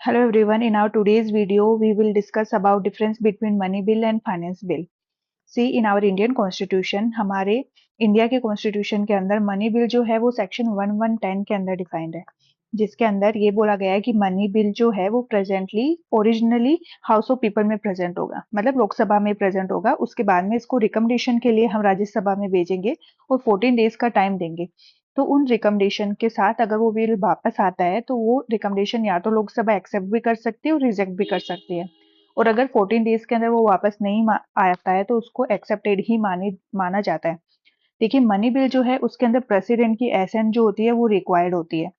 Hello everyone, in our today's video, we will discuss about difference between money bill and finance bill. See, in our Indian Constitution, हमारे India के constitution के अंदर money bill जो है वो section 1110 के अंदर डिफाइंड है, जिसके अंदर ये बोला गया है कि मनी बिल जो है वो presently originally house of people में प्रेजेंट होगा, मतलब लोकसभा में प्रेजेंट होगा। उसके बाद में इसको रिकमेंडेशन के लिए हम राज्यसभा में भेजेंगे और 14 डेज का टाइम देंगे। तो उन रिकमेंडेशन के साथ अगर वो बिल वापस आता है तो वो रिकमेंडेशन या तो लोकसभा एक्सेप्ट भी कर सकती है और रिजेक्ट भी कर सकती है। और अगर 14 डेज के अंदर वो वापस नहीं आता है तो उसको एक्सेप्टेड ही माना जाता है। देखिए, मनी बिल जो है उसके अंदर प्रेसिडेंट की एसेंट जो होती है वो रिक्वायर्ड होती है।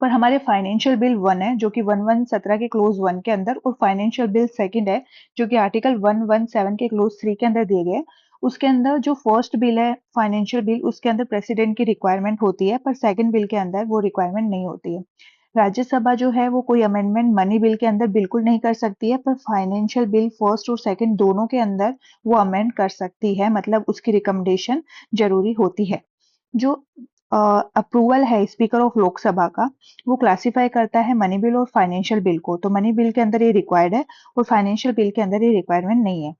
पर हमारे फाइनेंशियल बिल 1 है जो कि 1117 के क्लोज 1 के अंदर, और फाइनेंशियल बिल सेकंड है जो कि आर्टिकल 117 के क्लोज 3 के अंदर दिए गए हैं। उसके अंदर जो फर्स्ट बिल है फाइनेंशियल बिल, उसके अंदर प्रेसिडेंट की रिक्वायरमेंट होती है, पर सेकंड बिल के अंदर वो रिक्वायरमेंट नहीं होती है। राज्यसभा जो है वो कोई अमेंडमेंट मनी बिल के अंदर बिल्कुल नहीं कर सकती है, पर फाइनेंशियल बिल फर्स्ट और सेकंड दोनों के अंदर वो अमेंड कर सकती है, मतलब उसकी रिकमेंडेशन जरूरी होती है। जो अप्रूवल है स्पीकर ऑफ लोकसभा का, वो क्लासिफाई करता है मनी बिल और फाइनेंशियल बिल को। तो मनी बिल के अंदर ये रिक्वायर्ड है और फाइनेंशियल बिल के अंदर ये रिक्वायरमेंट नहीं है।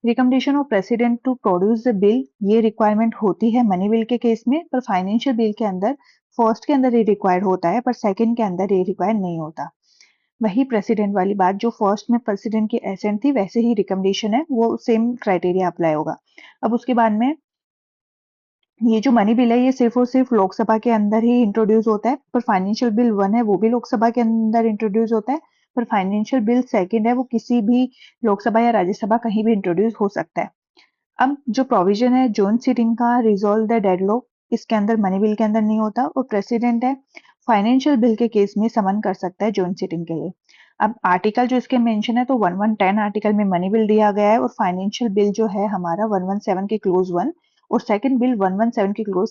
Recommendation of president to produce the bill, ये रिक्वायरमेंट होती है मनी बिल के केस में, पर फाइनेंशियल बिल के अंदर फर्स्ट के अंदर ये रिक्वायर्ड होता है, पर सेकंड के अंदर ये रिक्वायर्ड नहीं होता। वही प्रेसिडेंट वाली बात, जो फर्स्ट में प्रेसिडेंट की एसेंट थी वैसे ही रिकमेंडेशन है, वो सेम क्राइटेरिया अप्लाई होगा। अब उसके बाद में ये जो मनी बिल है ये सिर्फ और सिर्फ लोकसभा के अंदर ही इंट्रोड्यूस होता है, पर फाइनेंशियल बिल 1 है वो भी लोकसभा के अंदर इंट्रोड्यूस होता है, पर फाइनेंशियल बिल सेकंड है वो किसी भी लोकसभा या राज्यसभा कहीं भी इंट्रोड्यूस हो सकता है। अब जो प्रोविजन है जॉइंट सीटिंग का, रिजॉल्व द डेडलॉक, इसके अंदर मनी बिल के अंदर नहीं होता, और प्रेसिडेंट है फाइनेंशियल बिल के केस में समन कर सकता है जॉइंट सीटिंग के लिए। अब आर्टिकल जो इसके मेंशन है तो 1110 आर्टिकल में मनी बिल दिया गया है, और फाइनेंशियल बिल जो है हमारा 117 के क्लोज 1 और सेकंड बिल 117 के क्लोज